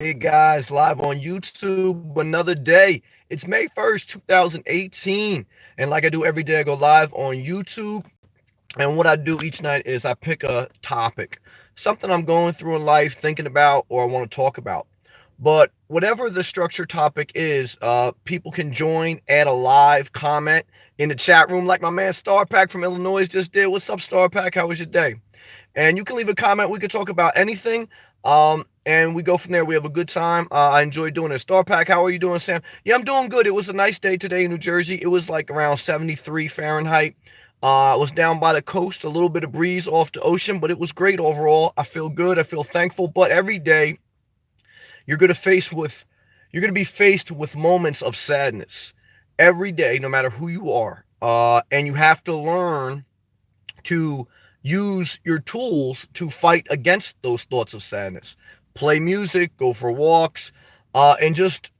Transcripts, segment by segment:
Hey guys, live on YouTube, another day. It's May 1st, 2018. And like I do every day, I go live on YouTube. And what I do each night is I pick a topic, something I'm going through in life, thinking about, or I want to talk about. But whatever the structured topic is, people can join, add a live comment in the chat room, like my man Star Pack from Illinois just did. What's up, Star Pack? How was your day? And you can leave a comment. We could talk about anything. And we go from there. We have a good time. I enjoy doing it. Star Pack, how are you doing, Sam? Yeah, I'm doing good. It was a nice day today in New Jersey. It was like around 73 Fahrenheit. I was down by the coast, a little bit of breeze off the ocean, but it was great overall. I feel good. I feel thankful. But every day you're gonna face with you're gonna be faced with moments of sadness every day, no matter who you are. And you have to learn to use your tools to fight against those thoughts of sadness. Play music, go for walks, and just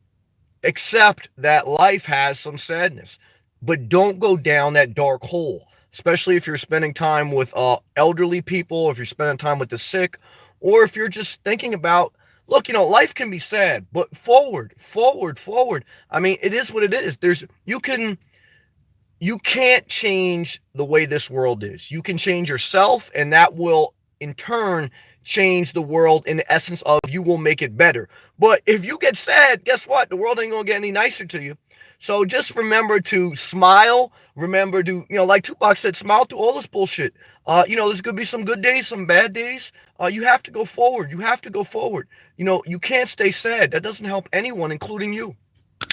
accept that life has some sadness. But don't go down that dark hole, especially if you're spending time with elderly people, if you're spending time with the sick, or if you're just thinking about, look, life can be sad, but forward, forward, forward. I mean, it is what it is. You can't change the way this world is. You can change yourself, and that will in turn change the world in the essence of you will make it better. But if you get sad, guess what? The world ain't gonna get any nicer to you. So just remember to smile. Remember to, like Tupac said, smile through all this bullshit. There's gonna be some good days, some bad days. You have to go forward. You have to go forward. You can't stay sad. That doesn't help anyone, including you.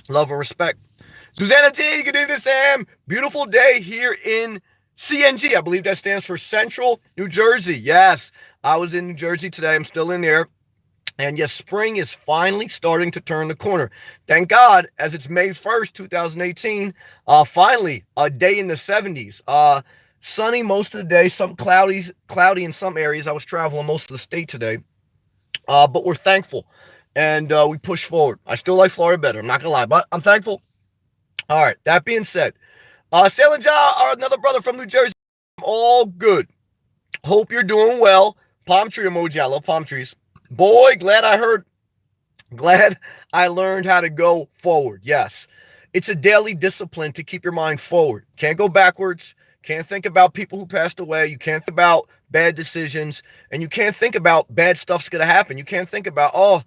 Love and respect. Susanna G, good evening, Sam. Beautiful day here in CNG. I believe that stands for Central New Jersey. Yes, I was in New Jersey today. I'm still in there. And yes, spring is finally starting to turn the corner. Thank God, as it's May 1st, 2018, finally, a day in the 70s. Sunny most of the day, some cloudy in some areas. I was traveling most of the state today. But we're thankful. And we push forward. I still like Florida better. I'm not going to lie, but I'm thankful. All right, that being said, Sailing Jaw, another brother from New Jersey. All good. Hope you're doing well. Palm tree emoji. I love palm trees. Boy, glad I learned how to go forward. Yes, it's a daily discipline to keep your mind forward. Can't go backwards. Can't think about people who passed away. You can't think about bad decisions. And you can't think about bad stuff's going to happen. You can't think about, oh,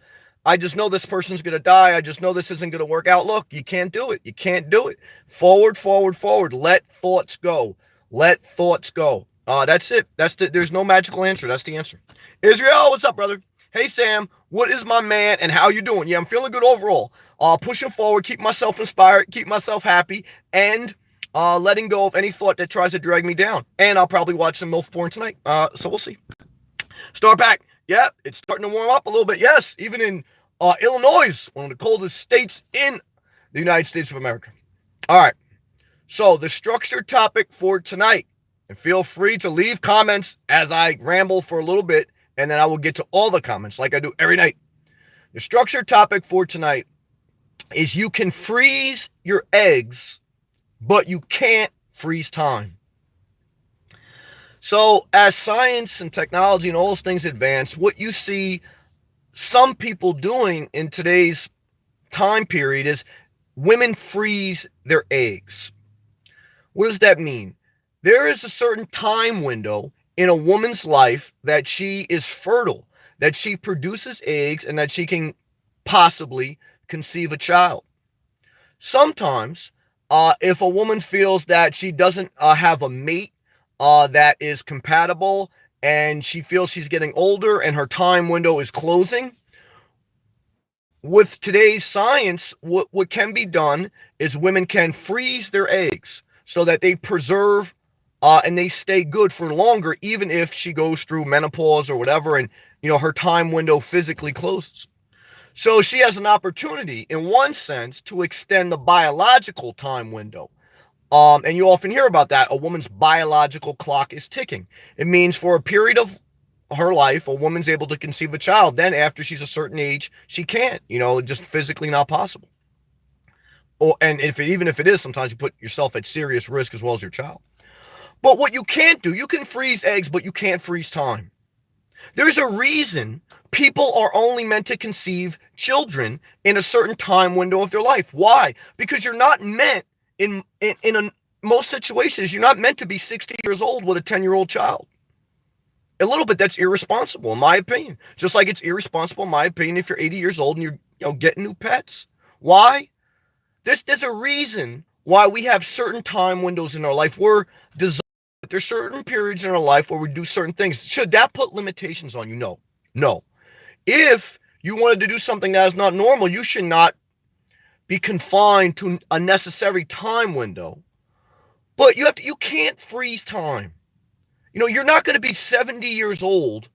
I just know this person's going to die. I just know this isn't going to work out. Look, you can't do it. You can't do it. Forward, forward, forward. Let thoughts go. Let thoughts go. That's it. There's no magical answer. That's the answer. Israel, what's up, brother? Hey, Sam, what is my man and how you doing? Yeah, I'm feeling good overall. Pushing forward, keep myself inspired, keep myself happy, and letting go of any thought that tries to drag me down. And I'll probably watch some MILF porn tonight. So we'll see. Start back. Yeah, it's starting to warm up a little bit. Yes, even in Illinois, one of the coldest states in the United States of America. All right. So the structured topic for tonight, and feel free to leave comments as I ramble for a little bit, and then I will get to all the comments like I do every night. The structured topic for tonight is you can freeze your eggs, but you can't freeze time. So as science and technology and all those things advance, what you see some people doing in today's time period is women freeze their eggs. What does that mean? There is a certain time window in a woman's life that she is fertile, that she produces eggs, and that she can possibly conceive a child. Sometimes, if a woman feels that she doesn't have a mate that is compatible, and she feels she's getting older and her time window is closing, with today's science, what can be done is women can freeze their eggs so that they preserve and they stay good for longer, even if she goes through menopause or whatever, and her time window physically closes. So she has an opportunity, in one sense, to extend the biological time window. And you often hear about that. A woman's biological clock is ticking. It means for a period of her life, a woman's able to conceive a child. Then after she's a certain age, she can't, just physically not possible. And even if it is, sometimes you put yourself at serious risk as well as your child. But what you can't do, you can freeze eggs, but you can't freeze time. There's a reason people are only meant to conceive children in a certain time window of their life. Why? Because you're not meant most situations, you're not meant to be 60 years old with a 10-year-old child. A little bit, that's irresponsible, in my opinion. Just like it's irresponsible, in my opinion, if you're 80 years old and you're getting new pets. Why? There's a reason why we have certain time windows in our life. We're designed. There's certain periods in our life where we do certain things. Should that put limitations on you? No. No. If you wanted to do something that is not normal, you should not be confined to a necessary time window. But you can't freeze time. You're not going to be 70 years old,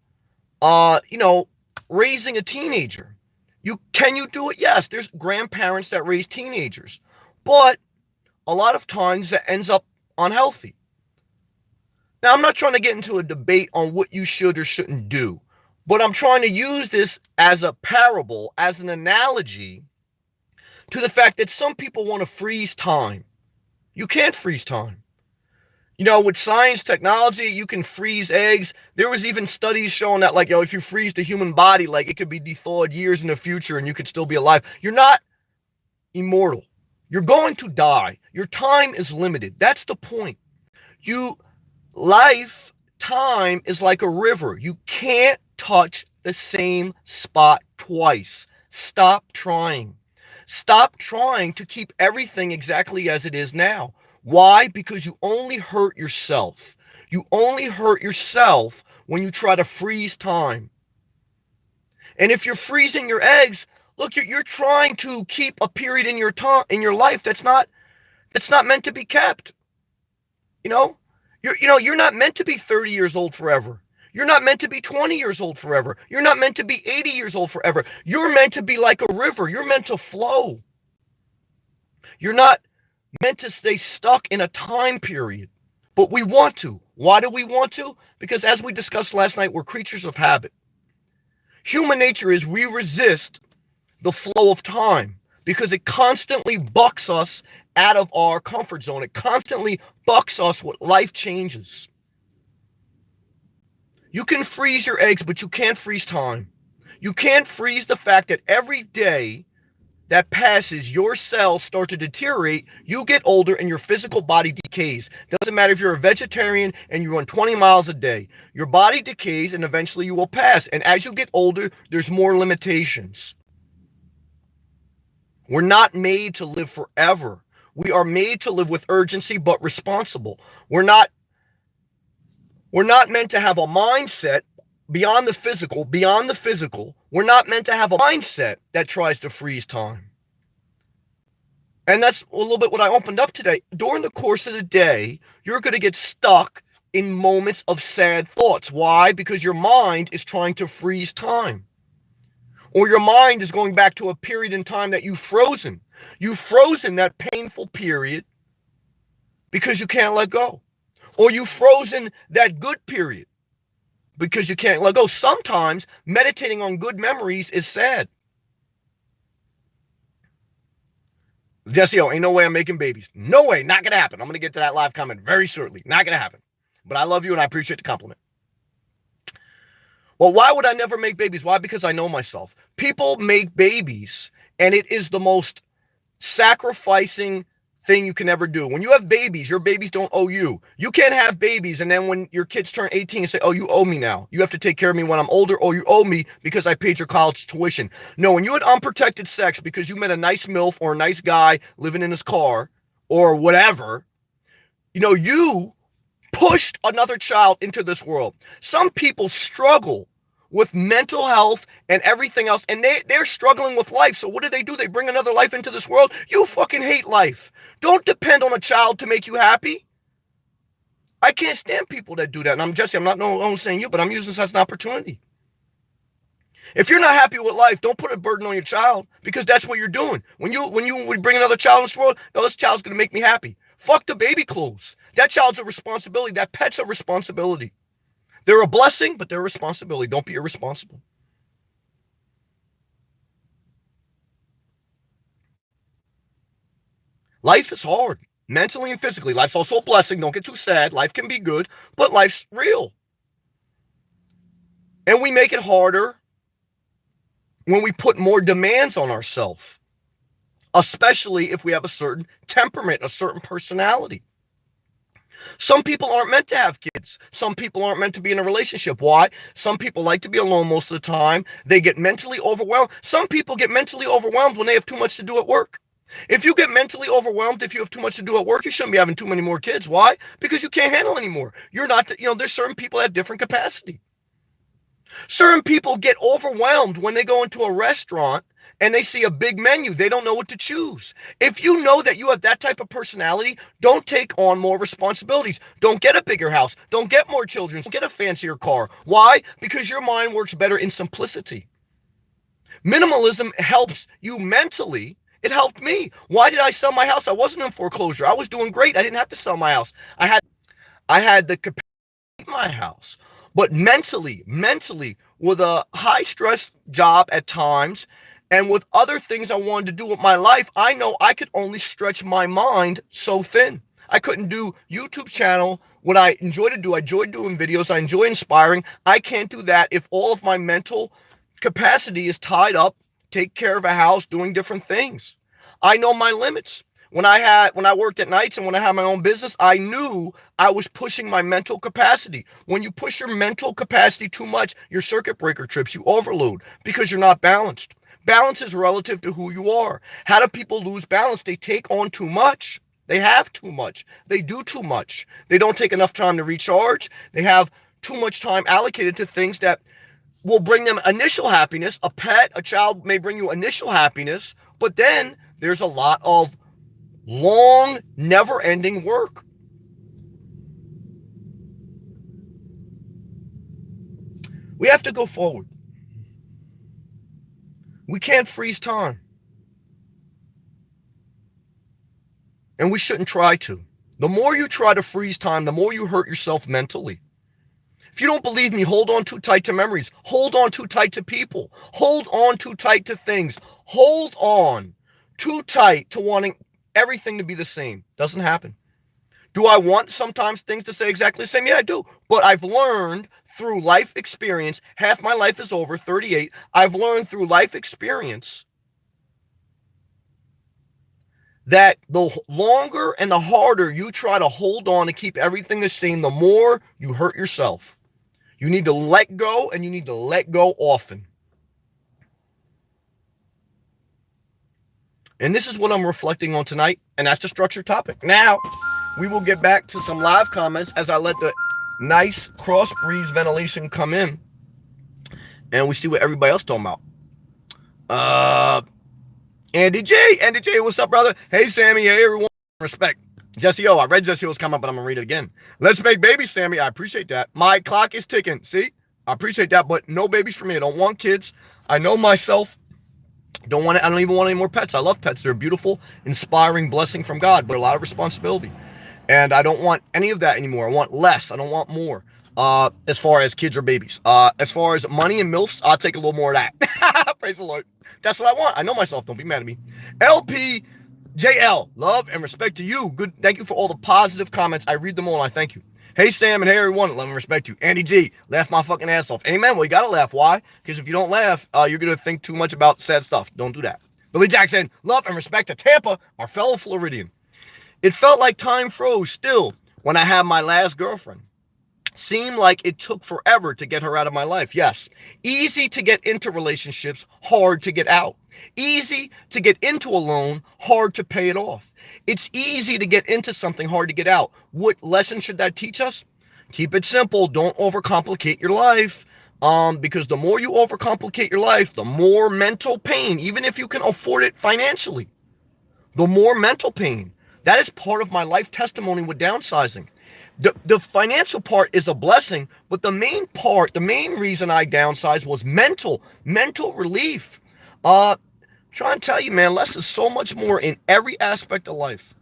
raising a teenager. Can you do it? Yes, there's grandparents that raise teenagers, but a lot of times that ends up unhealthy. Now, I'm not trying to get into a debate on what you should or shouldn't do, but I'm trying to use this as a parable, as an analogy to the fact that some people want to freeze time. You can't freeze time. With science, technology, you can freeze eggs. There was even studies showing that, if you freeze the human body, it could be thawed years in the future and you could still be alive. You're not immortal. You're going to die. Your time is limited. That's the point. Time is like a river. You can't touch the same spot twice. Stop trying. Stop trying to keep everything exactly as it is now. Why? Because you only hurt yourself. You only hurt yourself when you try to freeze time. And if you're freezing your eggs, look, you're trying to keep a period in your life that's not meant to be kept. You're not meant to be 30 years old forever. You're not meant to be 20 years old forever. You're not meant to be 80 years old forever. You're meant to be like a river. You're meant to flow. You're not meant to stay stuck in a time period. But we want to. Why do we want to? Because as we discussed last night, we're creatures of habit. Human nature is we resist the flow of time because it constantly bucks us out of our comfort zone. It constantly bucks us with life changes. You can freeze your eggs, but you can't freeze time. You can't freeze the fact that every day that passes, your cells start to deteriorate, you get older, and your physical body decays. Doesn't matter if you're a vegetarian and you run 20 miles a day. Your body decays, and eventually you will pass. And as you get older, there's more limitations. We're not made to live forever. We are made to live with urgency, but responsible. We're not meant to have a mindset beyond the physical. We're not meant to have a mindset that tries to freeze time. And that's a little bit what I opened up today. During the course of the day, you're going to get stuck in moments of sad thoughts. Why? Because your mind is trying to freeze time. Or your mind is going back to a period in time that you've frozen. You've frozen that painful period because you can't let go. Or you've frozen that good period because you can't let go. Sometimes meditating on good memories is sad. Jesse, ain't no way I'm making babies. No way, not going to happen. I'm going to get to that live comment very shortly. Not going to happen. But I love you and I appreciate the compliment. Well, why would I never make babies? Why? Because I know myself. People make babies, and it is the most sacrificing thing you can ever do. When you have babies, your babies don't owe you. You can't have babies, and then when your kids turn 18 and say, oh, you owe me now. You have to take care of me when I'm older, or you owe me because I paid your college tuition. No, when you had unprotected sex because you met a nice MILF or a nice guy living in his car or whatever, you pushed another child into this world. Some people struggle with mental health and everything else, and they're struggling with life. So what do? They bring another life into this world. You fucking hate life. Don't depend on a child to make you happy. I can't stand people that do that. And I'm Jesse, I'm not saying you, but I'm using this as an opportunity. If you're not happy with life, don't put a burden on your child, because that's what you're doing. When you bring another child into this world, no, this child's going to make me happy. Fuck the baby clothes. That child's a responsibility. That pet's a responsibility. They're a blessing, but they're a responsibility. Don't be irresponsible. Life is hard, mentally and physically. Life's also a blessing. Don't get too sad. Life can be good, but life's real. And we make it harder when we put more demands on ourselves, especially if we have a certain temperament, a certain personality. Some people aren't meant to have kids. Some people aren't meant to be in a relationship. Why? Some people like to be alone most of the time. They get mentally overwhelmed. Some people get mentally overwhelmed when they have too much to do at work. If you get mentally overwhelmed, if you have too much to do at work, you shouldn't be having too many more kids. Why? Because you can't handle anymore. You're not, there's certain people that have different capacity. Certain people get overwhelmed when they go into a restaurant and they see a big menu. They don't know what to choose. If you know that you have that type of personality, don't take on more responsibilities. Don't get a bigger house. Don't get more children. Don't get a fancier car. Why? Because your mind works better in simplicity. Minimalism helps you mentally. It helped me. Why did I sell my house? I wasn't in foreclosure. I was doing great. I didn't have to sell my house. I had the capacity to keep my house. But mentally, with a high stress job at times, and with other things I wanted to do with my life, I know I could only stretch my mind so thin. I couldn't do YouTube channel, what I enjoy to do. I enjoy doing videos. I enjoy inspiring. I can't do that if all of my mental capacity is tied up, take care of a house, doing different things. I know my limits. When I worked at nights and when I had my own business, I knew I was pushing my mental capacity. When you push your mental capacity too much, your circuit breaker trips, you overload because you're not balanced. Balance is relative to who you are. How do people lose balance? They take on too much. They have too much. They do too much. They don't take enough time to recharge. They have too much time allocated to things that will bring them initial happiness. A pet, a child may bring you initial happiness, but then there's a lot of long, never-ending work. We have to go forward. We can't freeze time. And we shouldn't try to. The more you try to freeze time, the more you hurt yourself mentally. If you don't believe me, hold on too tight to memories. Hold on too tight to people. Hold on too tight to things. Hold on too tight to wanting everything to be the same. Doesn't happen. Do I want sometimes things to say exactly the same? Yeah, I do. But I've learned through life experience, half my life is over, 38. I've learned through life experience that the longer and the harder you try to hold on to keep everything the same, the more you hurt yourself. You need to let go, and you need to let go often. And this is what I'm reflecting on tonight, and that's the structured topic. Now, we will get back to some live comments as I let the nice cross breeze ventilation come in, and we see what everybody else talking about. Andy J, what's up, brother? Hey, Sammy, hey, everyone. Respect. Jesse O, I read Jesse O's comment, but I'm going to read it again. Let's make babies, Sammy. I appreciate that. My clock is ticking. See? I appreciate that, but no babies for me. I don't want kids. I know myself. I don't even want any more pets. I love pets. They're a beautiful, inspiring blessing from God, but a lot of responsibility. And I don't want any of that anymore. I want less. I don't want more. As far as kids or babies. As far as money and MILFs, I'll take a little more of that. Praise the Lord. That's what I want. I know myself. Don't be mad at me. LPJL, love and respect to you. Good. Thank you for all the positive comments. I read them all. I thank you. Hey, Sam, and hey, everyone. Love and respect you. Andy G, laugh my fucking ass off. Amen. Well, you got to laugh. Why? Because if you don't laugh, you're going to think too much about sad stuff. Don't do that. Billy Jackson, love and respect to Tampa, our fellow Floridian. It felt like time froze still when I had my last girlfriend. Seemed like it took forever to get her out of my life. Yes. Easy to get into relationships, hard to get out. Easy to get into a loan, hard to pay it off. It's easy to get into something, hard to get out. What lesson should that teach us? Keep it simple. Don't overcomplicate your life. Because the more you overcomplicate your life, the more mental pain, even if you can afford it financially, the more mental pain. That is part of my life testimony with downsizing. The financial part is a blessing, but the main reason I downsized was mental relief. Trying to tell you, man, less is so much more in every aspect of life.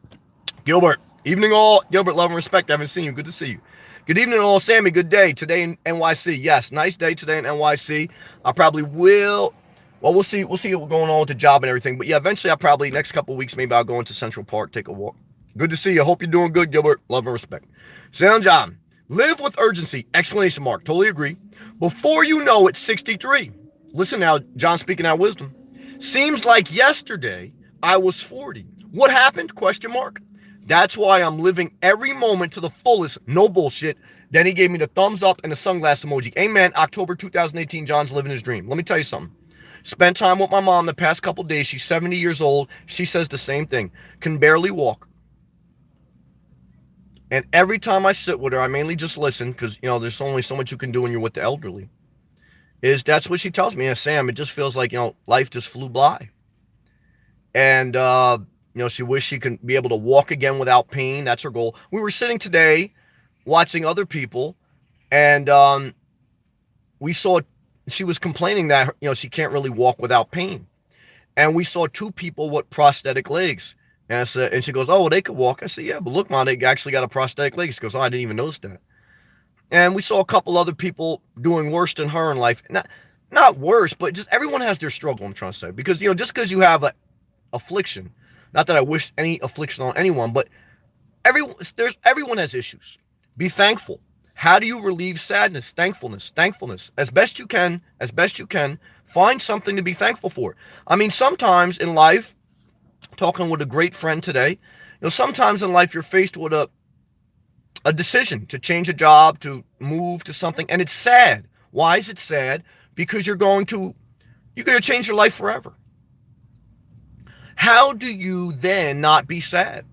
Gilbert, evening all. Gilbert, love and respect. I haven't seen you. Good to see you. Good evening all. Sammy, good day today in NYC. Yes, nice day today in NYC. I probably will. Well, we'll see what's going on with the job and everything. But yeah, eventually I'll probably, next couple of weeks, maybe I'll go into Central Park, take a walk. Good to see you. Hope you're doing good, Gilbert. Love and respect. Sound John, live with urgency, exclamation mark. Totally agree. Before you know it, 63. Listen now, John speaking out wisdom. Seems like yesterday I was 40. What happened? Question mark. That's why I'm living every moment to the fullest. No bullshit. Then he gave me the thumbs up and the sunglass emoji. Amen. October 2018, John's living his dream. Let me tell you something. Spent time with my mom the past couple days. She's 70 years old. She says the same thing. Can barely walk. And every time I sit with her, I mainly just listen because, you know, there's only so much you can do when you're with the elderly. That's what she tells me. Sam, it just feels like, you know, life just flew by. And, you know, she wished she could be able to walk again without pain. That's her goal. We were sitting today watching other people, and we saw, she was complaining that, you know, she can't really walk without pain. And we saw two people with prosthetic legs. And I said, and she goes, oh, well, they could walk. I said, yeah, but look, Mom, they actually got a prosthetic leg. She goes, oh, I didn't even notice that. And we saw a couple other people doing worse than her in life. Not worse, but just everyone has their struggle, I'm trying to say. Because, you know, just because you have a affliction, not that I wish any affliction on anyone, but everyone has issues. Be thankful. How do you relieve sadness? Thankfulness. As best you can, find something to be thankful for. I mean, sometimes in life, talking with a great friend today, you know, sometimes in life you're faced with a decision to change a job, to move to something, and it's sad. Why is it sad? Because you're going to change your life forever. How do you then not be sad?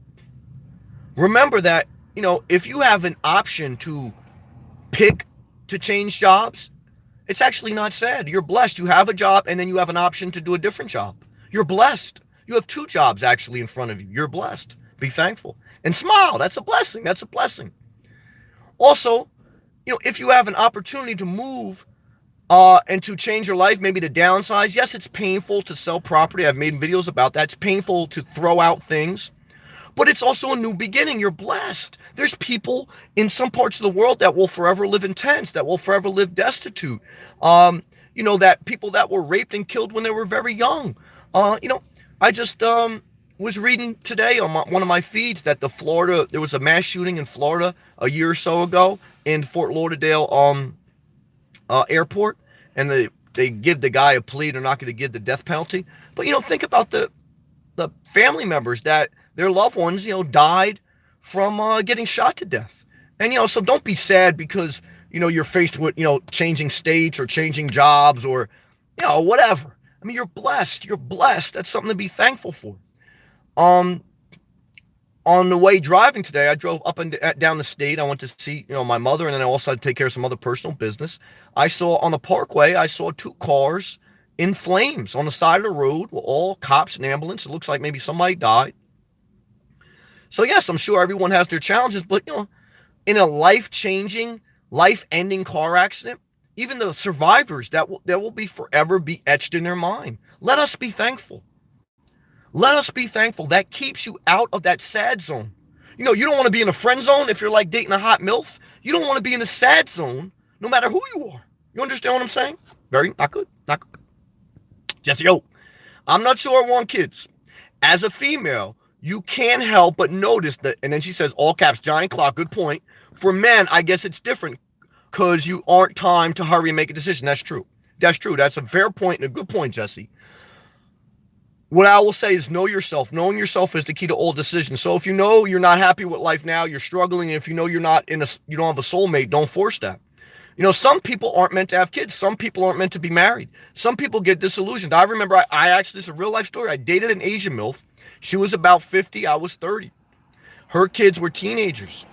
Remember that, you know, if you have an option to pick to change jobs, it's actually not sad. You're blessed. You have a job and then you have an option to do a different job. You're blessed. You have two jobs actually in front of you. You're blessed. Be thankful and smile. That's a blessing. That's a blessing. Also, you know, if you have an opportunity to move and to change your life, maybe to downsize. Yes, it's painful to sell property. I've made videos about that. It's painful to throw out things, but it's also a new beginning. You're blessed. There's people in some parts of the world that will forever live in tents, that will forever live destitute. You know, that people that were raped and killed when they were very young. You know, I just was reading today on one of my feeds that there was a mass shooting in Florida a year or so ago in Fort Lauderdale airport, and they give the guy a plea. They're not going to give the death penalty. But, you know, think about the family members that their loved ones, you know, died from getting shot to death. And, you know, so don't be sad because, you know, you're faced with, you know, changing states or changing jobs or, you know, whatever. I mean, you're blessed. You're blessed. That's something to be thankful for. On the way driving today, I drove up and down the state. I went to see, you know, my mother, and then I also had to take care of some other personal business. I saw on the parkway, I saw two cars in flames on the side of the road with all cops and ambulance. It looks like maybe somebody died. So yes, I'm sure everyone has their challenges, but, you know, in a life-changing, life-ending car accident, even the survivors, that will be forever be etched in their mind. Let us be thankful. Let us be thankful. That keeps you out of that sad zone. You know, you don't want to be in a friend zone if you're like dating a hot MILF. You don't want to be in a sad zone no matter who you are. You understand what I'm saying? Not good. Jesse, I'm not sure I want kids. As a female, you can't help but notice that, and then she says, all caps, giant clock, good point. For men, I guess it's different because you aren't time to hurry and make a decision. That's true. That's a fair point and a good point, Jesse. What I will say is know yourself. Knowing yourself is the key to all decisions. So if you know you're not happy with life now, you're struggling, and if you know you don't have a soulmate, don't force that. You know, some people aren't meant to have kids. Some people aren't meant to be married. Some people get disillusioned. I remember I actually, this is a real life story. I dated an Asian MILF. She was about 50. I was 30. Her kids were teenagers.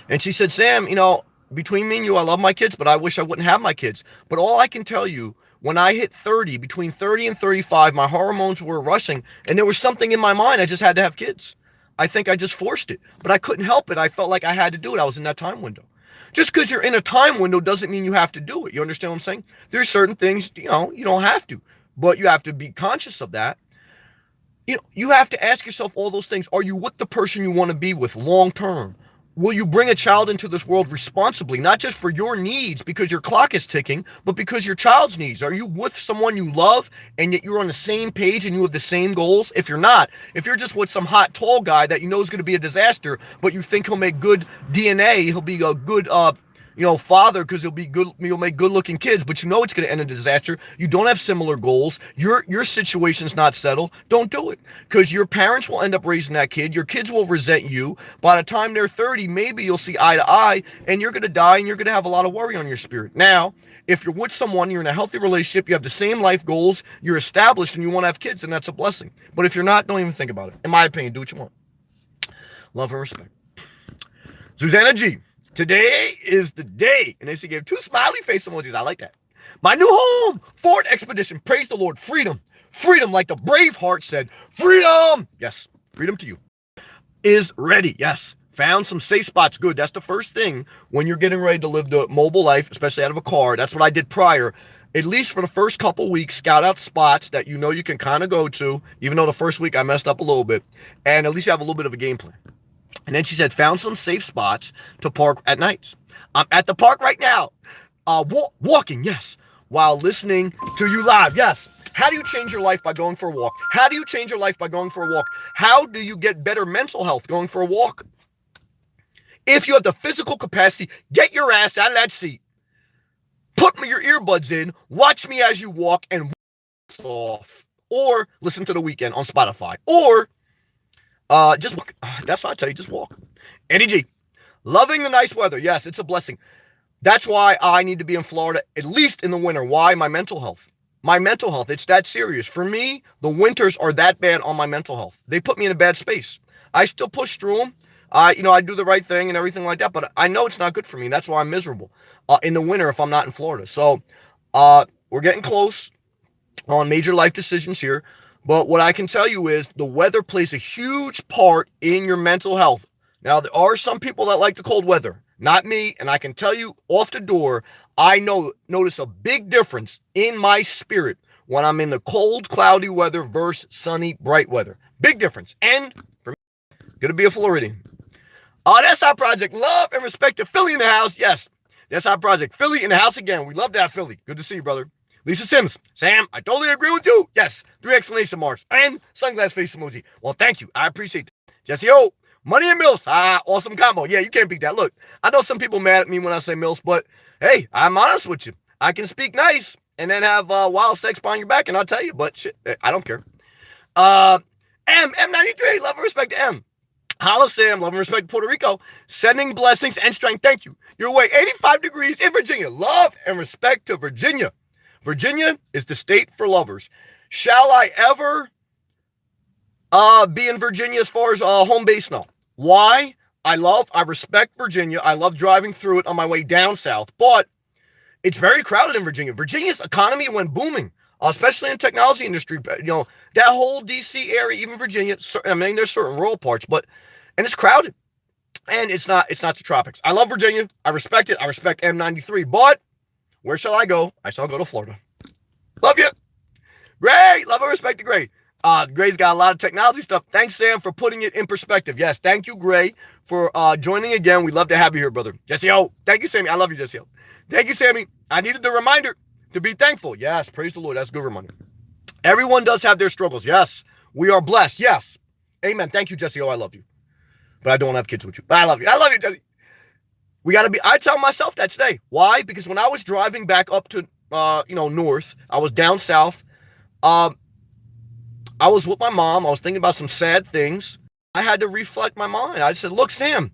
And she said, Sam, you know, between me and you, I love my kids, but I wish I wouldn't have my kids. But all I can tell you, when I hit 30, between 30 and 35, my hormones were rushing, and there was something in my mind. I just had to have kids. I think I just forced it, but I couldn't help it. I felt like I had to do it. I was in that time window. Just because you're in a time window doesn't mean you have to do it. You understand what I'm saying? There's certain things, you know, you don't have to, but you have to be conscious of that. You know, you have to ask yourself all those things. Are you with the person you want to be with long term? Will you bring a child into this world responsibly, not just for your needs because your clock is ticking, but because your child's needs? Are you with someone you love and yet you're on the same page and you have the same goals? If you're not, if you're just with some hot, tall guy that you know is going to be a disaster, but you think he'll make good DNA, he'll be a good father, because you'll make good looking kids, but it's going to end in disaster. You don't have similar goals. Your situation's not settled. Don't do it, because your parents will end up raising that kid. Your kids will resent you. By the time they're 30, maybe you'll see eye to eye, and you're going to die, and you're going to have a lot of worry on your spirit. Now, if you're with someone, you're in a healthy relationship, you have the same life goals, you're established, and you want to have kids, then that's a blessing. But if you're not, don't even think about it. In my opinion, do what you want. Love and respect. Susanna G. Today is the day. And then she gave 2 smiley face emojis. I like that. My new home, Ford Expedition. Praise the Lord. Freedom. Freedom, like the Braveheart said. Freedom. Yes. Freedom to you. Is ready. Yes. Found some safe spots. Good. That's the first thing when you're getting ready to live the mobile life, especially out of a car. That's what I did prior. At least for the first couple weeks, scout out spots that you can kind of go to, even though the first week I messed up a little bit. And at least you have a little bit of a game plan. And then she said, found some safe spots to park at nights. I'm at the park right now. Walking, yes. While listening to you live, yes. How do you change your life by going for a walk? How do you change your life by going for a walk? How do you get better mental health going for a walk? If you have the physical capacity, get your ass out of that seat. Put your earbuds in. Watch me as you walk and off. Or listen to The Weeknd on Spotify. Or just walk. That's what I tell you. Just walk. Eddie G. Loving the nice weather. Yes, it's a blessing. That's why I need to be in Florida, at least in the winter. Why? My mental health. My mental health. It's that serious. For me, the winters are that bad on my mental health. They put me in a bad space. I still push through them. I do the right thing and everything like that, but I know it's not good for me. That's why I'm miserable in the winter if I'm not in Florida. So we're getting close on major life decisions here. But what I can tell you is the weather plays a huge part in your mental health. Now, there are some people that like the cold weather. Not me. And I can tell you off the door, I notice a big difference in my spirit when I'm in the cold, cloudy weather versus sunny, bright weather. Big difference. And for me, going to be a Floridian. That's our project. Love and respect to Philly in the house. Yes, that's our project. Philly in the house again. We love that, Philly. Good to see you, brother. Lisa Sims. Sam, I totally agree with you. Yes. 3 exclamation marks. And sunglass face emoji. Well, thank you. I appreciate it. Jesse O. Money and Mills. Awesome combo. Yeah, you can't beat that. Look, I know some people mad at me when I say Mills, but hey, I'm honest with you. I can speak nice and then have wild sex behind your back, and I'll tell you, but shit, I don't care. M93. Love and respect to M. Holla Sam, love and respect to Puerto Rico. Sending blessings and strength. Thank you. Your way 85 degrees in Virginia. Love and respect to Virginia. Virginia is the state for lovers. Shall I ever be in Virginia as far as home base? No. Why? I respect Virginia. I love driving through it on my way down south, but it's very crowded in Virginia. Virginia's economy went booming, especially in the technology industry. That whole DC area, even Virginia. I mean, there's certain rural parts, and it's crowded, and it's not the tropics. I love Virginia. I respect it. I respect M93, but where shall I go? I shall go to Florida. Love you. Gray. Love and respect to Gray. Gray's got a lot of technology stuff. Thanks, Sam, for putting it in perspective. Yes, thank you, Gray, for joining again. We'd love to have you here, brother. Jesse O. Thank you, Sammy. I love you, Jesse O. Thank you, Sammy. I needed the reminder to be thankful. Yes, praise the Lord. That's a good reminder. Everyone does have their struggles. Yes, we are blessed. Yes. Amen. Thank you, Jesse O. I love you. But I don't have kids with you. But I love you. I love you, Jesse. We got to be, I tell myself that today. Why? Because when I was driving back up to, north, I was down south. I was with my mom. I was thinking about some sad things. I had to reflect my mind. I said, look, Sam,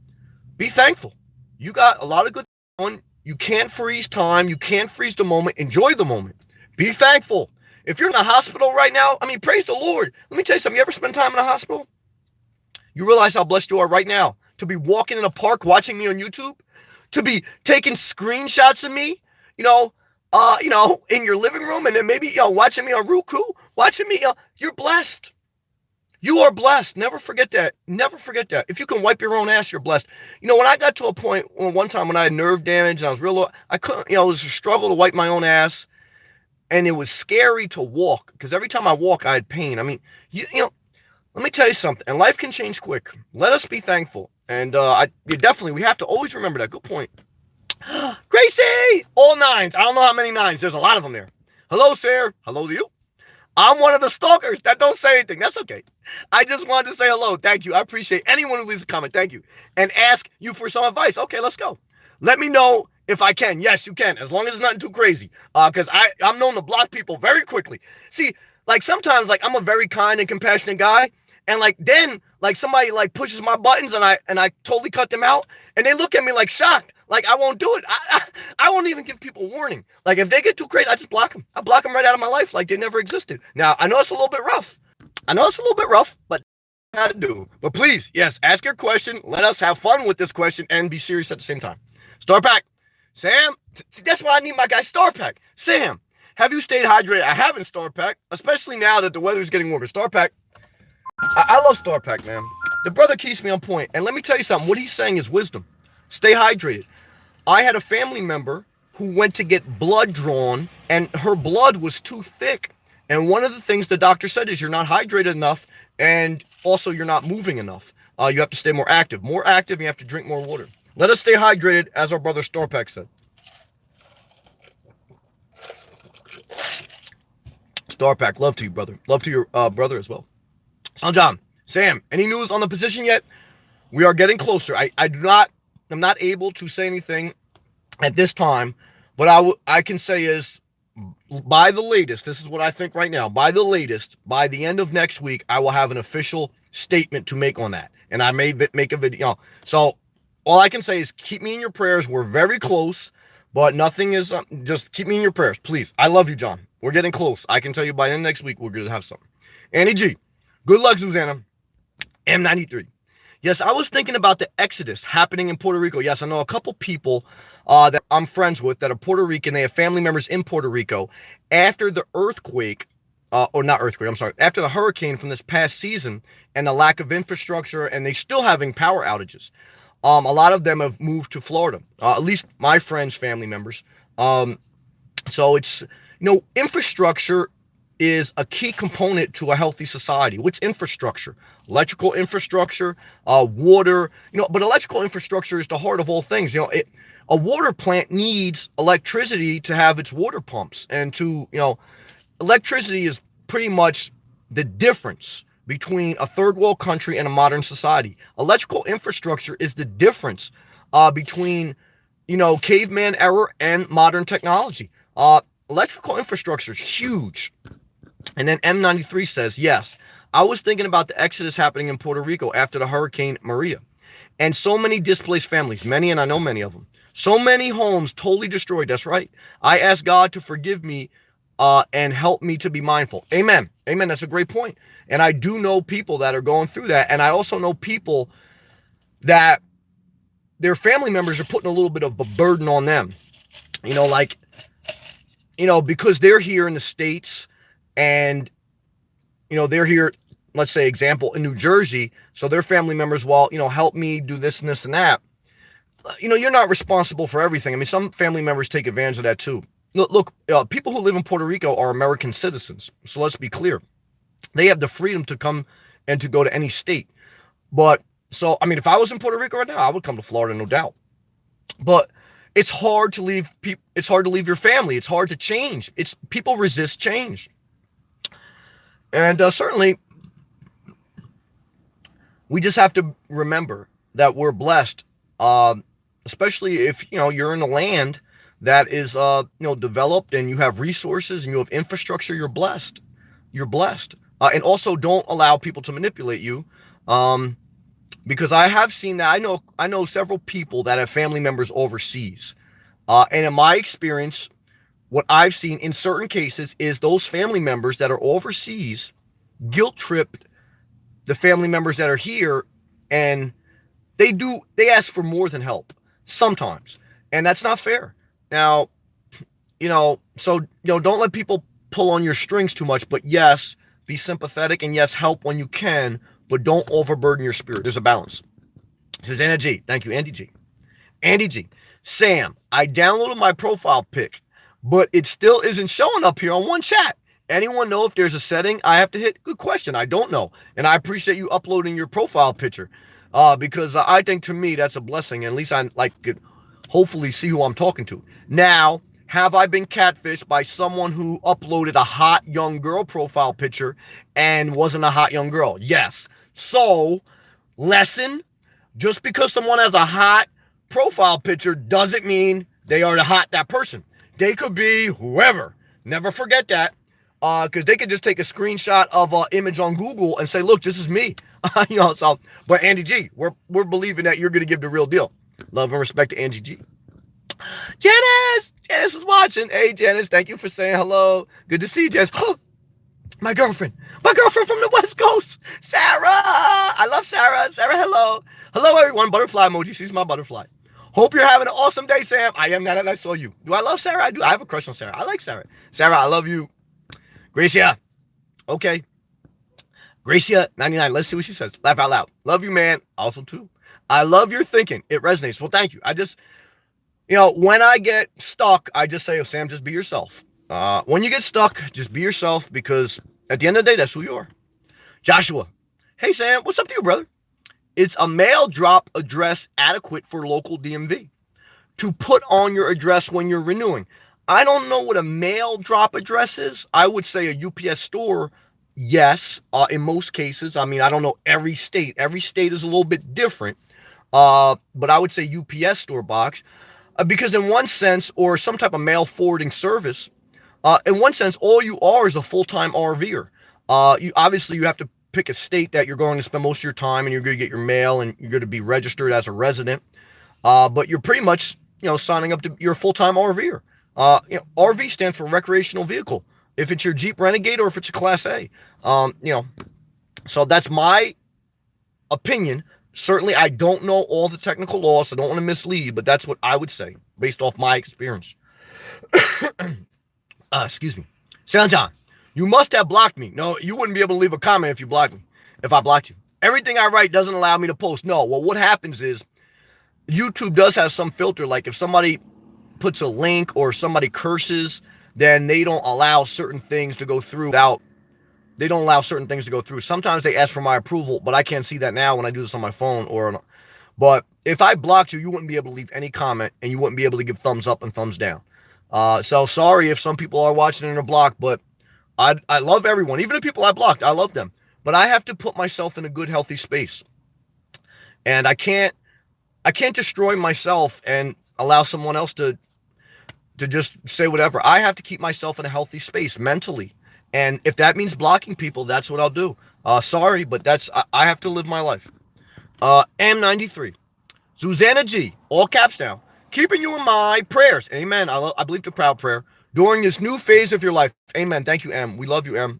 be thankful. You got a lot of good things going. You can't freeze time. You can't freeze the moment. Enjoy the moment. Be thankful. If you're in a hospital right now, I mean, praise the Lord. Let me tell you something. You ever spend time in a hospital? You realize how blessed you are right now to be walking in a park watching me on YouTube, to be taking screenshots of me, in your living room, and then maybe watching me on Roku, watching me. You're blessed. You are blessed. Never forget that. Never forget that. If you can wipe your own ass, you're blessed. When I got to a point one time when I had nerve damage and I was real, I couldn't. It was a struggle to wipe my own ass, and it was scary to walk because every time I walk, I had pain. I mean, let me tell you something. And life can change quick. Let us be thankful. And we have to always remember that. Good point. Gracie! All 9s. I don't know how many 9s. There's a lot of them there. Hello, sir. Hello to you. I'm one of the stalkers that don't say anything. That's okay. I just wanted to say hello. Thank you. I appreciate anyone who leaves a comment. Thank you. And ask you for some advice. Okay, let's go. Let me know if I can. Yes, you can, as long as it's nothing too crazy. Because I'm known to block people very quickly. See, like sometimes like I'm a very kind and compassionate guy, and like then like somebody like pushes my buttons and I totally cut them out, and they look at me like shocked. Like I won't do it. I won't even give people warning. Like if they get too crazy, I just block them. I block them right out of my life like they never existed. Now I know it's a little bit rough. But how to do. But please, yes, ask your question. Let us have fun with this question and be serious at the same time. Star Pack, Sam, that's why I need my guy Star Pack. Sam, have you stayed hydrated? I haven't, Star Pack, especially now that the weather's getting warmer. Star Pack, I love Star Pack, man. The brother keeps me on point. And let me tell you something. What he's saying is wisdom. Stay hydrated. I had a family member who went to get blood drawn, and her blood was too thick. And one of the things the doctor said is you're not hydrated enough, and also you're not moving enough. You have to stay more active. More active, and you have to drink more water. Let us stay hydrated, as our brother Star Pack said. Star Pack, love to you, brother. Love to your brother as well. Son John, Sam, any news on the position yet? We are getting closer. I'm not able to say anything at this time, but I can say is by the latest, this is what I think right now, by the latest, by the end of next week, I will have an official statement to make on that. And I may make a video. So all I can say is keep me in your prayers. We're very close, but nothing is, just keep me in your prayers, please. I love you, John. We're getting close. I can tell you by the end of next week, we're going to have something. Annie G, good luck, Susanna. M93. Yes, I was thinking about the exodus happening in Puerto Rico. Yes, I know a couple people that I'm friends with that are Puerto Rican. They have family members in Puerto Rico. After the earthquake, or not earthquake, I'm sorry, after the hurricane from this past season and the lack of infrastructure, and they still having power outages. A lot of them have moved to Florida, at least my friends' family members. So it's, infrastructure is a key component to a healthy society. What's infrastructure? Electrical infrastructure, water, but electrical infrastructure is the heart of all things. A water plant needs electricity to have its water pumps, and electricity is pretty much the difference between a third world country and a modern society. Electrical infrastructure is the difference between, caveman era and modern technology. Electrical infrastructure is huge. And then M93 says, yes, I was thinking about the exodus happening in Puerto Rico after the Hurricane Maria. And so many displaced families, many, and I know many of them. So many homes totally destroyed. That's right. I ask God to forgive me and help me to be mindful. Amen. Amen. That's a great point. And I do know people that are going through that. And I also know people that their family members are putting a little bit of a burden on them. Because they're here in the States and, they're here, let's say, example, in New Jersey. So their family members, help me do this and this and that. You're not responsible for everything. I mean, some family members take advantage of that too. Look, people who live in Puerto Rico are American citizens. So let's be clear. They have the freedom to come and to go to any state. But so, I mean, if I was in Puerto Rico right now, I would come to Florida, no doubt. But it's hard to leave people. It's hard to leave your family. It's hard to change. People resist change. And certainly, we just have to remember that we're blessed, especially if, you're in a land that is, developed and you have resources and you have infrastructure. You're blessed. You're blessed. And also don't allow people to manipulate you. Because I have seen that. I know several people that have family members overseas. And in my experience, what I've seen in certain cases is those family members that are overseas guilt tripped the family members that are here, and they ask for more than help sometimes. And that's not fair. Now, so don't let people pull on your strings too much, but yes, be sympathetic, and yes, help when you can, but don't overburden your spirit. There's a balance. Says Anna G. Thank you, Andy G. Andy G. Sam, I downloaded my profile pic, but it still isn't showing up here on one chat. Anyone know if there's a setting I have to hit? Good question. I don't know. And I appreciate you uploading your profile picture because I think to me that's a blessing. At least I could hopefully see who I'm talking to. Now, have I been catfished by someone who uploaded a hot young girl profile picture and wasn't a hot young girl? Yes. So, lesson, just because someone has a hot profile picture doesn't mean They are that person. They could be whoever. Never forget that. Because they could just take a screenshot of an image on Google and say, look, this is me. So, but Andy G, we're believing that you're going to give the real deal. Love and respect to Angie G. Janice is watching. Hey, Janice, thank you for saying hello. Good to see you, Janice. My girlfriend from the West Coast, Sarah. I love Sarah. Sarah, hello. Hello, everyone. Butterfly emoji. She's my butterfly. Hope you're having an awesome day, Sam. I am now that I saw you. Do I love Sarah? I do. I have a crush on Sarah. I like Sarah. Sarah, I love you. Gracia. Okay. Gracia 99. Let's see what she says. Laugh out loud. Love you, man. Also, too. I love your thinking. It resonates. Well, thank you. I just, when I get stuck, I just say, oh, Sam, just be yourself. When you get stuck, just be yourself, because at the end of the day, that's who you are. Joshua. Hey, Sam. What's up to you, brother? It's a mail drop address adequate for local DMV to put on your address when you're renewing. I don't know what a mail drop address is. I would say a UPS store, yes, in most cases. I mean, I don't know every state. Every state is a little bit different. But I would say UPS store box, because in one sense, or some type of mail forwarding service, in one sense, all you are is a full-time RVer. You have to pick a state that you're going to spend most of your time, and you're going to get your mail, and you're going to be registered as a resident. But you're pretty much, signing up to, you're a full-time RVer. RV stands for recreational vehicle. If it's your Jeep Renegade or if it's a Class A, so that's my opinion. Certainly, I don't know all the technical laws. So I don't want to mislead, but that's what I would say based off my experience. Excuse me. Sound John, you must have blocked me. No, you wouldn't be able to leave a comment if you blocked me, if I blocked you. Everything I write doesn't allow me to post. No, well, what happens is YouTube does have some filter. Like if somebody puts a link or somebody curses, then they don't allow certain things to go through Sometimes they ask for my approval, but I can't see that now when I do this on my phone. But if I blocked you, you wouldn't be able to leave any comment, and you wouldn't be able to give thumbs up and thumbs down. So sorry if some people are watching and are blocked, but I love everyone. Even the people I blocked, I love them. But I have to put myself in a good, healthy space. And I can't destroy myself and allow someone else to just say whatever. I have to keep myself in a healthy space mentally. And if that means blocking people, that's what I'll do. Sorry, but I have to live my life. M93. Susanna G, all caps now. Keeping you in my prayers. Amen. I believe the proud prayer. During this new phase of your life. Amen. Thank you, M. We love you, M.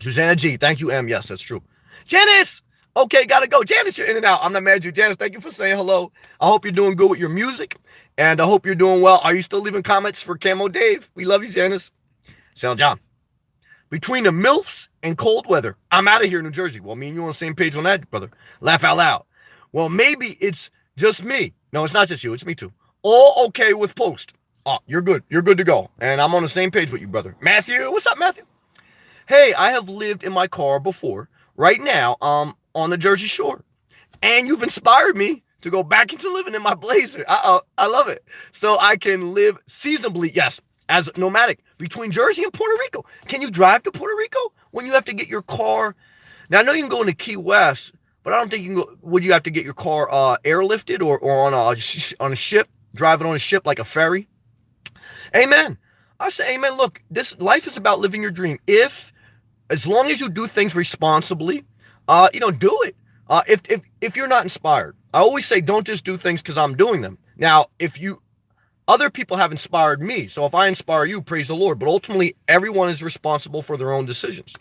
Susanna G, thank you, M. Yes, that's true. Janice. Okay, gotta go. Janice, you're in and out. I'm not mad at you. Janice, thank you for saying hello. I hope you're doing good with your music. And I hope you're doing well. Are you still leaving comments for Camo Dave? We love you, Janice. Sound John. Between the MILFs and cold weather, I'm out of here in New Jersey. Well, me and you on the same page on that, brother. Laugh out loud. Well, maybe it's just me. No, it's not just you. It's me too. All okay with post. Oh, you're good. You're good to go. And I'm on the same page with you, brother. Matthew, what's up, Matthew? Hey, I have lived in my car before. Right now, on the Jersey Shore. And you've inspired me to go back into living in my Blazer. I love it. So I can live seasonably, yes, as nomadic between Jersey and Puerto Rico. Can you drive to Puerto Rico when you have to get your car? Now, I know you can go into Key West, but I don't think you can go. Would you have to get your car airlifted or on a ship, drive it on a ship like a ferry? Amen. I say amen. Look, this life is about living your dream. As long as you do things responsibly, do it. If you're not inspired, I always say don't just do things because I'm doing them. Now, other people have inspired me. So if I inspire you, praise the Lord. But ultimately, everyone is responsible for their own decisions.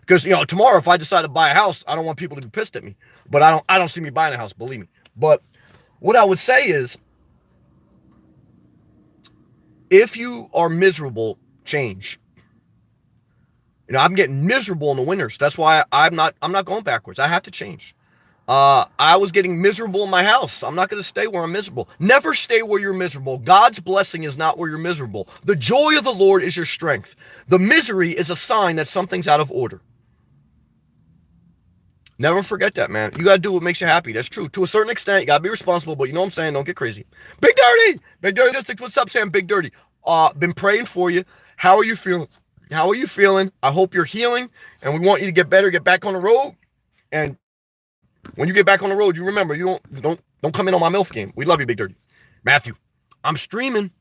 Because, tomorrow, if I decide to buy a house, I don't want people to be pissed at me. But I don't see me buying a house, believe me. But what I would say is, if you are miserable, change. I'm getting miserable in the winters. That's why I'm not going backwards. I have to change. I was getting miserable in my house. I'm not going to stay where I'm miserable. Never stay where you're miserable. God's blessing is not where you're miserable. The joy of the Lord is your strength. The misery is a sign that something's out of order. Never forget that, man. You got to do what makes you happy. That's true. To a certain extent, you got to be responsible, but you know what I'm saying? Don't get crazy. Big Dirty! Big Dirty Logistics, what's up, Sam? Big Dirty. Been praying for you. How are you feeling? How are you feeling? I hope you're healing, and we want you to get better, get back on the road. And when you get back on the road, you remember, you don't come in on my MILF game. We love you, Big Dirty. Matthew. I'm streaming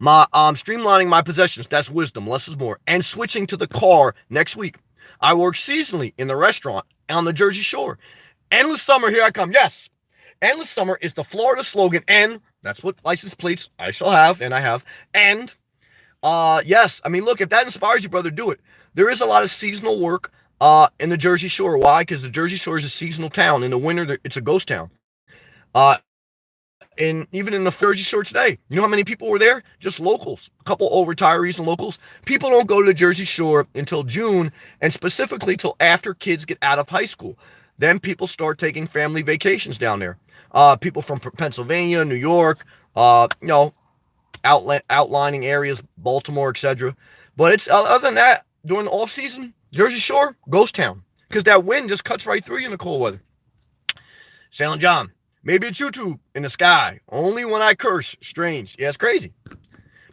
I'm streamlining my possessions. That's wisdom. Less is more. And switching to the car next week. I work seasonally in the restaurant on the Jersey Shore. Endless summer, here I come. Yes, endless summer is the Florida slogan, and that's what license plates I shall have, and I have. And yes, I mean, look, if that inspires you, brother, do it. There is a lot of seasonal work in the Jersey Shore. Why? Because the Jersey Shore is a seasonal town. In the winter, it's a ghost town. And even in the Jersey Shore today, you know how many people were there? Just locals, a couple old retirees and locals. People don't go to the Jersey Shore until June, and specifically till after kids get out of high school. Then people start taking family vacations down there. People from Pennsylvania, New York, outlining areas, Baltimore, etc. But it's other than that, during the off season, Jersey Shore, ghost town, because that wind just cuts right through you in the cold weather. Sailing John, maybe it's YouTube in the sky. Only when I curse. Strange. Yeah, it's crazy.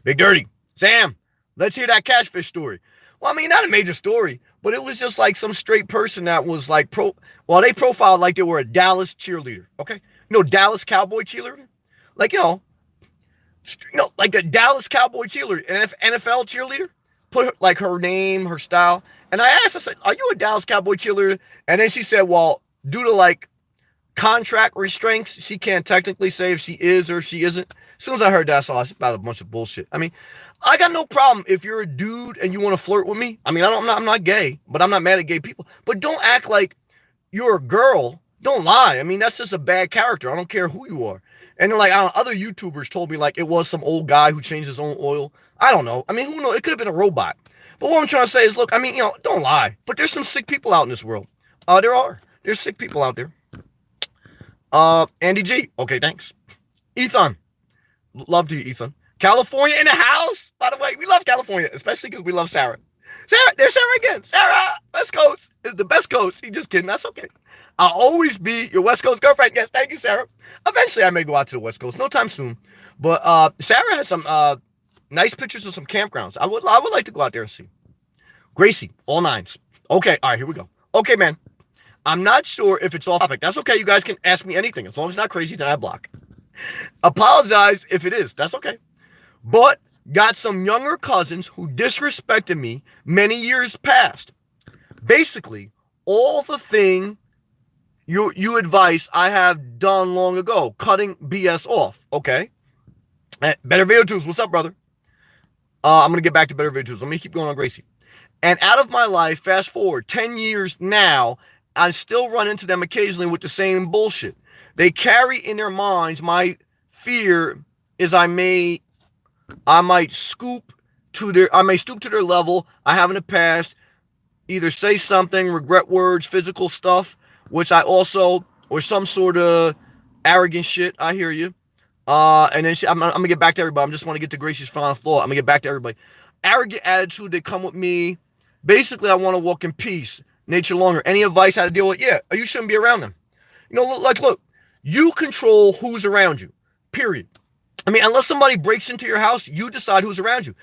Big Dirty. Sam, let's hear that catfish story. Well, I mean, not a major story, but it was just like some straight person that was like they profiled like they were a Dallas cheerleader. Okay. Dallas Cowboy cheerleader? Like, like a Dallas Cowboy cheerleader, an NFL cheerleader. Put like her name, her style. And I asked, I said, are you a Dallas Cowboy cheerleader? And then she said, well, due to like contract restraints, she can't technically say if she is or if she isn't. As soon as I heard that, I saw it's about a bunch of bullshit. I mean, I got no problem if you're a dude and you want to flirt with me. I mean, I'm not gay, but I'm not mad at gay people. But don't act like you're a girl. Don't lie. I mean, that's just a bad character. I don't care who you are. And then, like, other YouTubers told me, like, it was some old guy who changed his own oil. I don't know. I mean, who knows? It could have been a robot. But what I'm trying to say is, look, I mean, don't lie. But there's some sick people out in this world. There are. There's sick people out there. Andy G. Okay, thanks. Ethan. Love to you, Ethan. California in the house. By the way, we love California, especially because we love Sarah. There's Sarah again. Sarah, West Coast is the best coast. He's just kidding. That's okay. I'll always be your West Coast girlfriend. Yes, thank you, Sarah. Eventually, I may go out to the West Coast. No time soon. But Sarah has some nice pictures of some campgrounds. I would like to go out there and see. Gracie, all nines. Okay, all right, here we go. Okay, man. I'm not sure if it's off topic. That's okay. You guys can ask me anything. As long as it's not crazy, then I block. Apologize if it is. That's okay. But got some younger cousins who disrespected me many years past. Basically, all the thing you advice I have done long ago, cutting BS off. Okay. Better Video Tools, what's up, brother? I'm going to get back to Better Video Tools. Let me keep going on Gracie. And out of my life, fast forward 10 years now, I still run into them occasionally with the same bullshit. They carry in their minds my fear is I may stoop to their level. I have in the past either say something, regret words, physical stuff, which I also, or some sort of arrogant shit. I hear you. And then I'm gonna get back to everybody. I just want to get to Gracie's final thought. I'm gonna get back to everybody. Arrogant attitude, they come with me. Basically, I want to walk in peace, nature longer. Any advice how to deal with? Yeah, you shouldn't be around them. Look, you control who's around you. Period. I mean, unless somebody breaks into your house, you decide who's around you.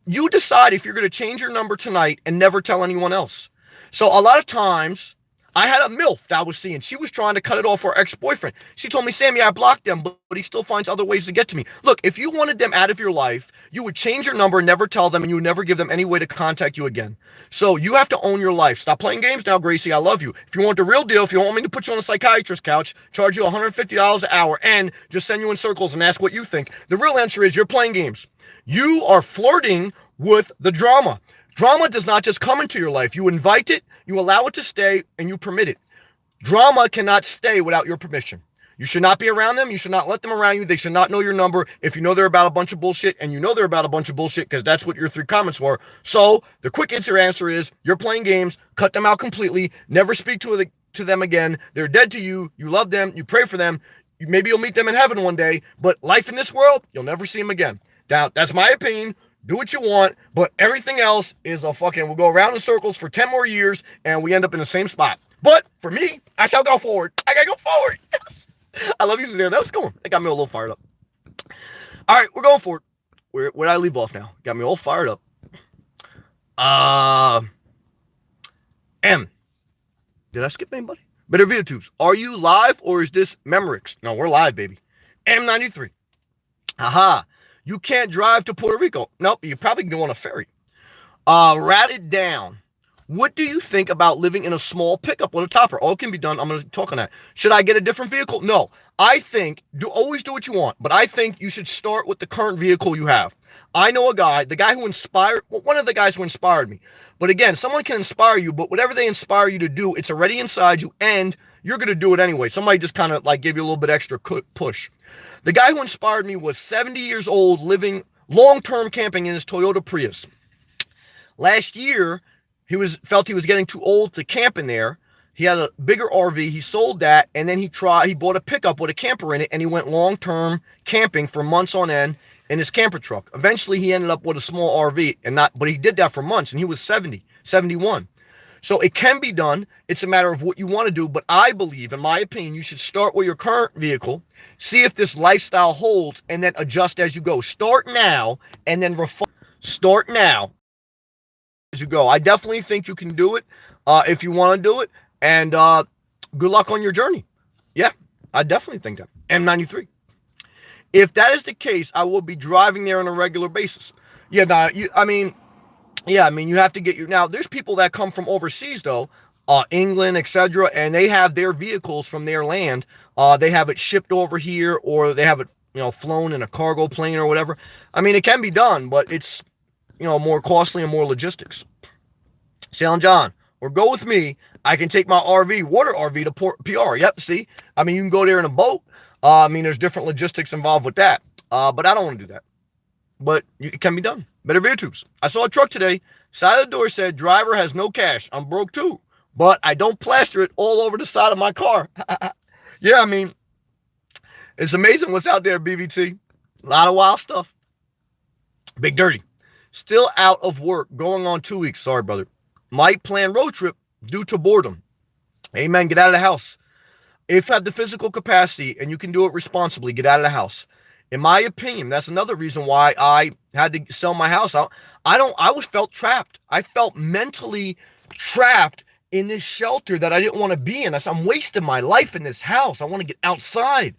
You decide if you're going to change your number tonight and never tell anyone else. So a lot of times, I had a MILF that I was seeing. She was trying to cut it off for her ex-boyfriend. She told me, Sammy, I blocked them, but he still finds other ways to get to me. Look, if you wanted them out of your life, you would change your number, never tell them, and you would never give them any way to contact you again. So you have to own your life. Stop playing games now, Gracie. I love you. If you want the real deal, if you want me to put you on a psychiatrist couch, charge you $150 an hour, and just send you in circles and ask what you think, the real answer is you're playing games. You are flirting with the drama. Drama does not just come into your life. You invite it, you allow it to stay, and you permit it. Drama cannot stay without your permission. You should not be around them. You should not let them around you. They should not know your number if you know they're about a bunch of bullshit, and you know they're about a bunch of bullshit because that's what your 3 comments were. So the quick answer is you're playing games. Cut them out completely. Never speak to them again. They're dead to you. You love them. You pray for them. Maybe you'll meet them in heaven one day, but life in this world, you'll never see them again. Now, that's my opinion. Do what you want, but everything else is we'll go around in circles for 10 more years, and we end up in the same spot. But for me, I shall go forward. I gotta go forward. Yes. I love you, Suzanne. That was going. That got me a little fired up. All right, we're going forward. Where did I leave off now? Got me all fired up. M. Did I skip anybody? Better Video Tubes. Are you live or is this Memorex? No, we're live, baby. M93. Haha. You can't drive to Puerto Rico. Nope, you probably can go on a ferry. Rat it down. What do you think about living in a small pickup with a topper? All can be done. I'm going to talk on that. Should I get a different vehicle? No. I think always do what you want, but I think you should start with the current vehicle you have. I know a guy, one of the guys who inspired me. But again, someone can inspire you, but whatever they inspire you to do, it's already inside you, and you're going to do it anyway. Somebody just kind of like gave you a little bit extra push. The guy who inspired me was 70 years old, living long-term camping in his Toyota Prius. Last year, felt he was getting too old to camp in there. He had a bigger RV. He sold that, and then he bought a pickup with a camper in it, and he went long-term camping for months on end in his camper truck. Eventually, he ended up with a small RV, but he did that for months, and he was 70, 71. So it can be done. It's a matter of what you want to do. But I believe, in my opinion, you should start with your current vehicle, see if this lifestyle holds, and then adjust as you go. Start now, and then refine. Start now as you go. I definitely think you can do it if you want to do it. And good luck on your journey. Yeah, I definitely think that. M93. If that is the case, I will be driving there on a regular basis. Yeah, you have to get now. There's people that come from overseas though, England, etc., and they have their vehicles from their land. They have it shipped over here, or they have it, flown in a cargo plane or whatever. I mean, it can be done, but it's, more costly and more logistics. Sailing John, or go with me. I can take my water RV to PR. Yep, see? I mean, you can go there in a boat. There's different logistics involved with that. But I don't want to do that. But it can be done. Better Virtus. I saw a truck today. Side of the door said, driver has no cash. I'm broke too. But I don't plaster it all over the side of my car. Yeah, I mean, it's amazing what's out there, BVT. A lot of wild stuff. Big Dirty. Still out of work. Going on 2 weeks. Sorry, brother. Might plan road trip due to boredom. Amen. Get out of the house. If you have the physical capacity and you can do it responsibly, get out of the house. In my opinion, that's another reason why I had to sell my house out. Felt trapped. I felt mentally trapped in this shelter that I didn't want to be in. I'm wasting my life in this house. I want to get outside.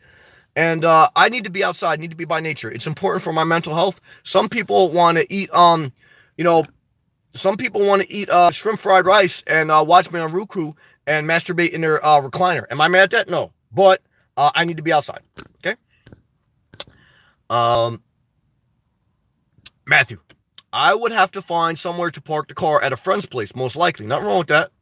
And I need to be outside. I need to be by nature. It's important for my mental health. Some people want to eat, shrimp fried rice and watch me on Roku and masturbate in their recliner. Am I mad at that? No. But I need to be outside. Okay? Matthew, I would have to find somewhere to park the car at a friend's place, most likely. Nothing wrong with that.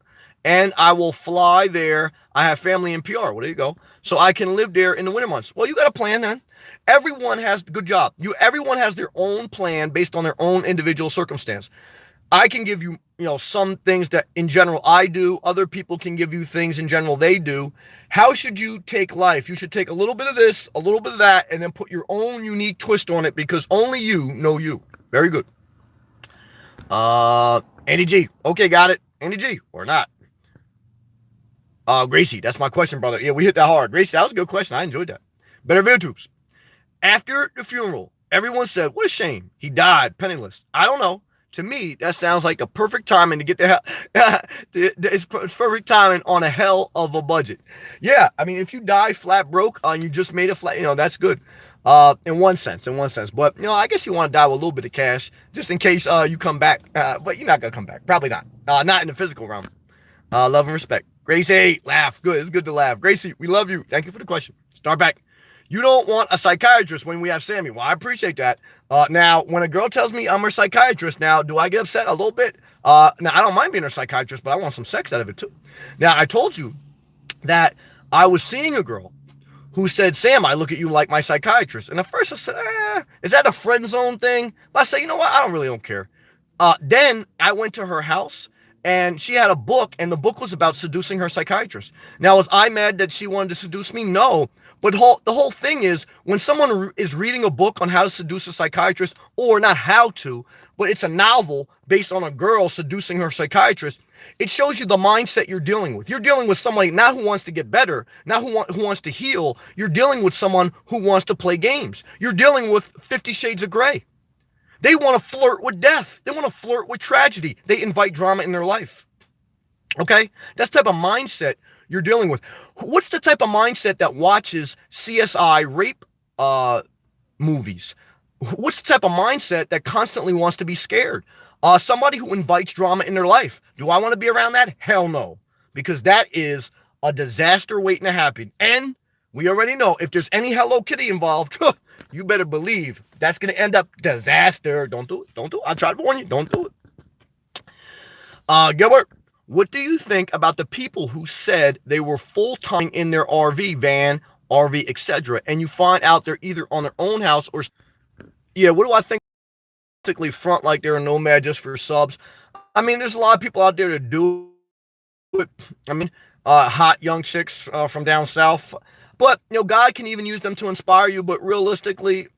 And I will fly there. I have family in PR. Well, there you go. So I can live there in the winter months. Well, you got a plan then. Everyone has good job. Everyone has their own plan based on their own individual circumstance. I can give you, some things that in general I do. Other people can give you things in general they do. How should you take life? You should take a little bit of this, a little bit of that, and then put your own unique twist on it because only you know you. Very good. Andy G. Okay, got it. Andy G. Or not. Gracie, that's my question, brother. Yeah, we hit that hard. Gracie, that was a good question. I enjoyed that. Better VidTubes. After the funeral, everyone said, what a shame. He died penniless. I don't know. To me, that sounds like a perfect timing to get the hell. It's perfect timing on a hell of a budget. Yeah, I mean, if you die flat broke and you just made a flat, that's good. In one sense. But, I guess you want to die with a little bit of cash just in case you come back. But you're not going to come back. Probably not. Not in the physical realm. Love and respect. Gracie, laugh. Good. It's good to laugh. Gracie, we love you. Thank you for the question. Start back. You don't want a psychiatrist when we have Sammy. Well, I appreciate that. Now, when a girl tells me I'm her psychiatrist, now, do I get upset a little bit? Now, I don't mind being her psychiatrist, but I want some sex out of it, too. Now, I told you that I was seeing a girl who said, Sam, I look at you like my psychiatrist. And at first I said, is that a friend zone thing? But I said, you know what? I don't care. Then I went to her house. And she had a book, and the book was about seducing her psychiatrist. Now, was I mad that she wanted to seduce me? No. But the whole thing is, when someone is reading a book on how to seduce a psychiatrist, or not how to, but it's a novel based on a girl seducing her psychiatrist, it shows you the mindset you're dealing with. You're dealing with somebody not who wants to get better, not who wants to heal. You're dealing with someone who wants to play games. You're dealing with 50 Shades of Grey. They want to flirt with death. They want to flirt with tragedy. They invite drama in their life. Okay? That's the type of mindset you're dealing with. What's the type of mindset that watches CSI rape movies? What's the type of mindset that constantly wants to be scared? Somebody who invites drama in their life. Do I want to be around that? Hell no. Because that is a disaster waiting to happen. And we already know if there's any Hello Kitty involved, you better believe that's going to end up disaster. Don't do it. Don't do it. I tried to warn you. Don't do it. Gilbert, what do you think about the people who said they were full-time in their RV, van, RV, etc., and you find out they're either on their own house or... Yeah, what do I think? Basically front like they're a nomad just for subs. I mean, there's a lot of people out there that do it. I mean, hot young chicks from down south. But, God can even use them to inspire you. But realistically,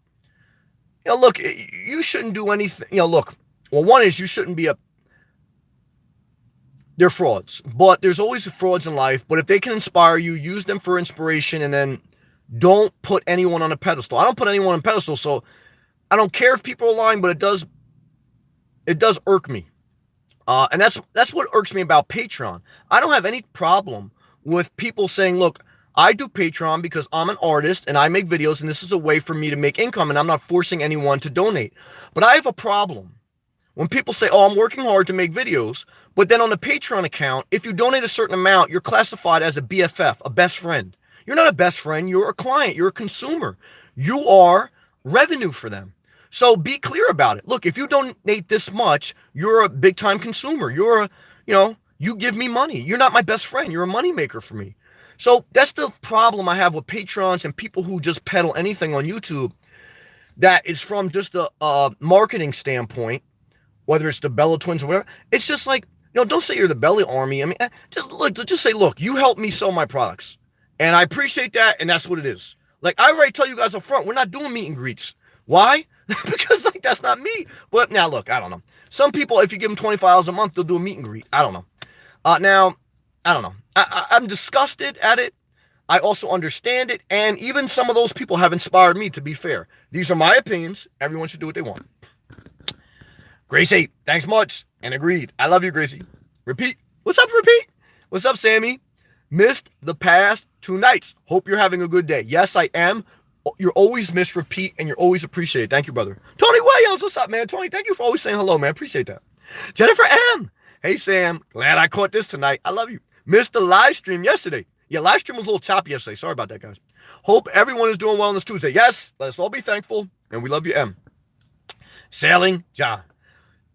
look, you shouldn't do anything. Look, well, one is you shouldn't be they're frauds. But there's always frauds in life. But if they can inspire you, use them for inspiration, and then don't put anyone on a pedestal. I don't put anyone on a pedestal, so I don't care if people are lying, but it does irk me. And that's what irks me about Patreon. I don't have any problem with people saying, look, I do Patreon because I'm an artist and I make videos and this is a way for me to make income and I'm not forcing anyone to donate. But I have a problem when people say, oh, I'm working hard to make videos, but then on the Patreon account, if you donate a certain amount, you're classified as a BFF, a best friend. You're not a best friend. You're a client. You're a consumer. You are revenue for them. So be clear about it. Look, if you donate this much, you're a big time consumer. You give me money. You're not my best friend. You're a money maker for me. So that's the problem I have with Patrons and people who just peddle anything on YouTube that is from just a marketing standpoint, whether it's the Bella Twins or whatever. It's just like, don't say you're the Belly Army. I mean, just say, look, you help me sell my products. And I appreciate that, and that's what it is. Like, I already tell you guys up front, we're not doing meet and greets. Why? Because, that's not me. But now, look, I don't know. Some people, if you give them $25 a month, they'll do a meet and greet. I don't know. Now, I don't know. I'm disgusted at it. I also understand it. And even some of those people have inspired me, to be fair. These are my opinions. Everyone should do what they want. Gracie, thanks much. And agreed. I love you, Gracie. Repeat. What's up, Repeat? What's up, Sammy? Missed the past 2 nights. Hope you're having a good day. Yes, I am. You're always missed, Repeat, and you're always appreciated. Thank you, brother. Tony Williams, what's up, man? Tony, thank you for always saying hello, man. Appreciate that. Jennifer M. Hey, Sam. Glad I caught this tonight. I love you. Missed the live stream yesterday. Yeah, live stream was a little choppy yesterday. Sorry about that, guys. Hope everyone is doing well on this Tuesday. Yes, let's all be thankful, and we love you, M. Sailing, John.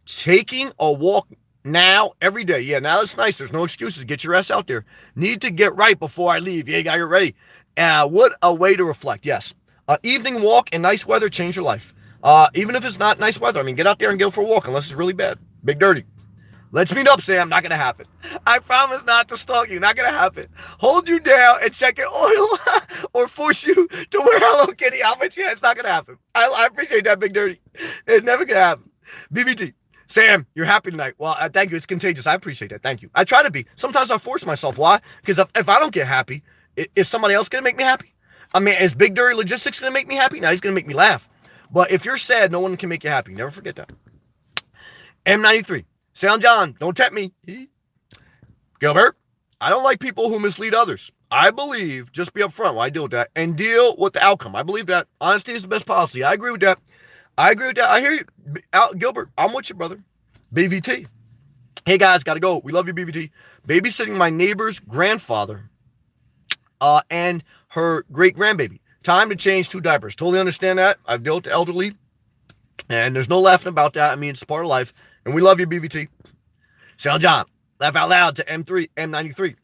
Taking a walk now every day. Yeah, now it's nice. There's no excuses. Get your ass out there. Need to get right before I leave. Yeah, you gotta get ready. What a way to reflect. Yes. Evening walk in nice weather change your life. Even if it's not nice weather. I mean, get out there and go for a walk unless it's really bad. Big Dirty. Let's meet up, Sam. Not going to happen. I promise not to stalk you. Not going to happen. Hold you down and check your oil or force you to wear Hello Kitty outfits. Yeah, it's not going to happen. I appreciate that, Big Dirty. It's never going to happen. BBT. Sam, you're happy tonight. Well, thank you. It's contagious. I appreciate that. Thank you. I try to be. Sometimes I force myself. Why? Because if I don't get happy, is somebody else going to make me happy? I mean, is Big Dirty Logistics going to make me happy? No, he's going to make me laugh. But if you're sad, no one can make you happy. Never forget that. M93. Sound John, don't tempt me. Gilbert, I don't like people who mislead others. I believe, just be upfront while I deal with that, and deal with the outcome. I believe that. Honesty is the best policy. I agree with that. I hear you. Gilbert, I'm with you, brother. BVT. Hey, guys, got to go. We love you, BVT. Babysitting my neighbor's grandfather and her great-grandbaby. Time to change 2 diapers. Totally understand that. I've dealt with the elderly, and there's no laughing about that. I mean, it's part of life, and we love you, BVT. Sal John, laugh out loud to M3, M93.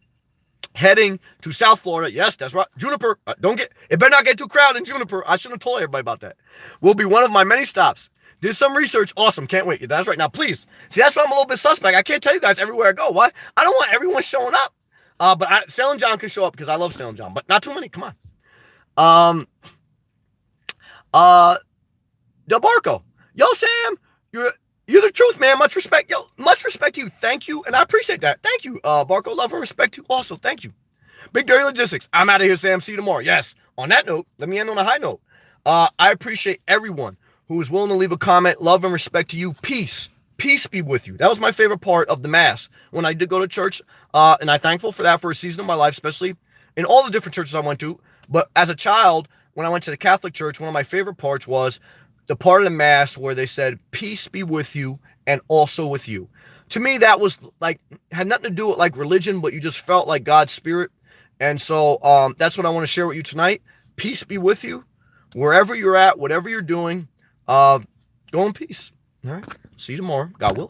Heading to South Florida. Yes, that's right. Juniper. It better not get too crowded in Juniper. I shouldn't have told everybody about that. Will be one of my many stops. Did some research. Awesome. Can't wait. That's right. Now, please. See, that's why I'm a little bit suspect. I can't tell you guys everywhere I go. Why? I don't want everyone showing up. But Sailin' John can show up because I love Sailin' John. But not too many. Come on. Del Barco. Yo, Sam. You're the truth, man. Much respect. Yo, much respect to you. Thank you. And I appreciate that. Thank you. Barco, love and respect to you also. Thank you. Big Dirty Logistics. I'm out of here, Sam. See you tomorrow. Yes. On that note, let me end on a high note. I appreciate everyone who is willing to leave a comment. Love and respect to you. Peace. Peace be with you. That was my favorite part of the Mass when I did go to church. And I'm thankful for that for a season of my life, especially in all the different churches I went to. But as a child, when I went to the Catholic Church, one of my favorite parts was the part of the Mass where they said, "Peace be with you and also with you." To me, that was like, had nothing to do with like religion, but you just felt like God's spirit. And so that's what I want to share with you tonight. Peace be with you wherever you're at, whatever you're doing. Go in peace. All right. See you tomorrow, God willing.